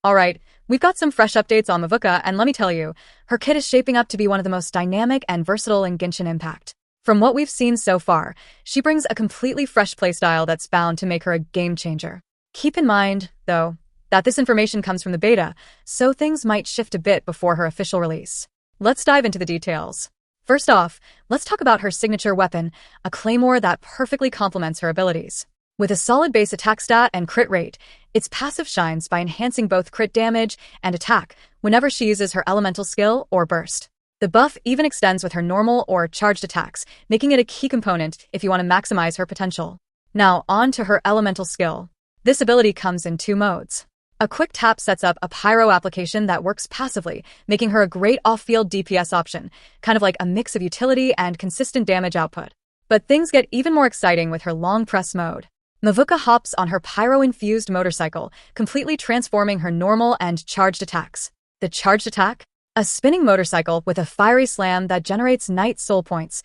Alright, we've got some fresh updates on Mavuika, and let me tell you, her kit is shaping up to be one of the most dynamic and versatile in Genshin Impact. From what we've seen so far, she brings a completely fresh playstyle that's bound to make her a game changer. Keep in mind, though, that this information comes from the beta, so things might shift a bit before her official release. Let's dive into the details. First off, let's talk about her signature weapon, a claymore that perfectly complements her abilities. With a solid base attack stat and crit rate, its passive shines by enhancing both crit damage and attack whenever she uses her elemental skill or burst. The buff even extends with her normal or charged attacks, making it a key component if you want to maximize her potential. Now, on to her elemental skill. This ability comes in two modes. A quick tap sets up a pyro application that works passively, making her a great off-field DPS option, kind of like a mix of utility and consistent damage output. But things get even more exciting with her long press mode. Mavuika hops on her pyro-infused motorcycle, completely transforming her normal and charged attacks. The charged attack? A spinning motorcycle with a fiery slam that generates Night Soul points,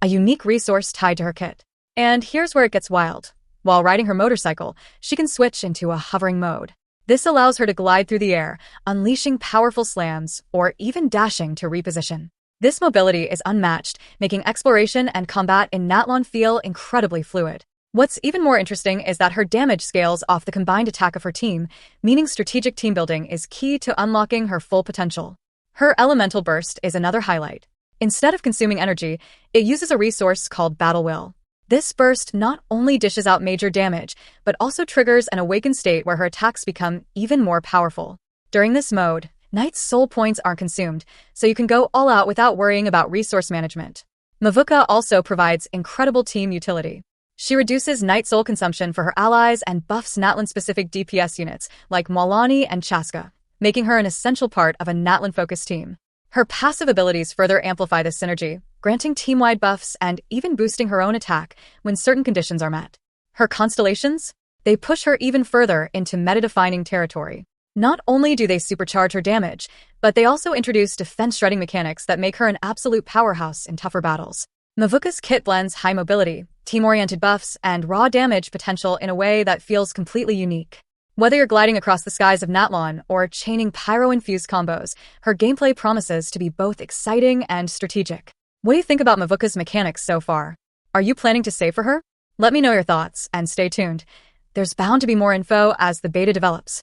a unique resource tied to her kit. And here's where it gets wild. While riding her motorcycle, she can switch into a hovering mode. This allows her to glide through the air, unleashing powerful slams, or even dashing to reposition. This mobility is unmatched, making exploration and combat in Natlan feel incredibly fluid. What's even more interesting is that her damage scales off the combined attack of her team, meaning strategic team building is key to unlocking her full potential. Her elemental burst is another highlight. Instead of consuming energy, it uses a resource called Battle Will. This burst not only dishes out major damage, but also triggers an awakened state where her attacks become even more powerful. During this mode, Knight's soul points aren't consumed, so you can go all out without worrying about resource management. Mavuika also provides incredible team utility. She reduces Night Soul consumption for her allies and buffs Natlan-specific DPS units like Maulani and Chaska, making her an essential part of a Natlan-focused team. Her passive abilities further amplify this synergy, granting team-wide buffs and even boosting her own attack when certain conditions are met. Her constellations? They push her even further into meta-defining territory. Not only do they supercharge her damage, but they also introduce defense-shredding mechanics that make her an absolute powerhouse in tougher battles. Mavuika's kit blends high mobility, team-oriented buffs, and raw damage potential in a way that feels completely unique. Whether you're gliding across the skies of Natlan or chaining pyro-infused combos, her gameplay promises to be both exciting and strategic. What do you think about Mavuika's mechanics so far? Are you planning to save for her? Let me know your thoughts, and stay tuned. There's bound to be more info as the beta develops.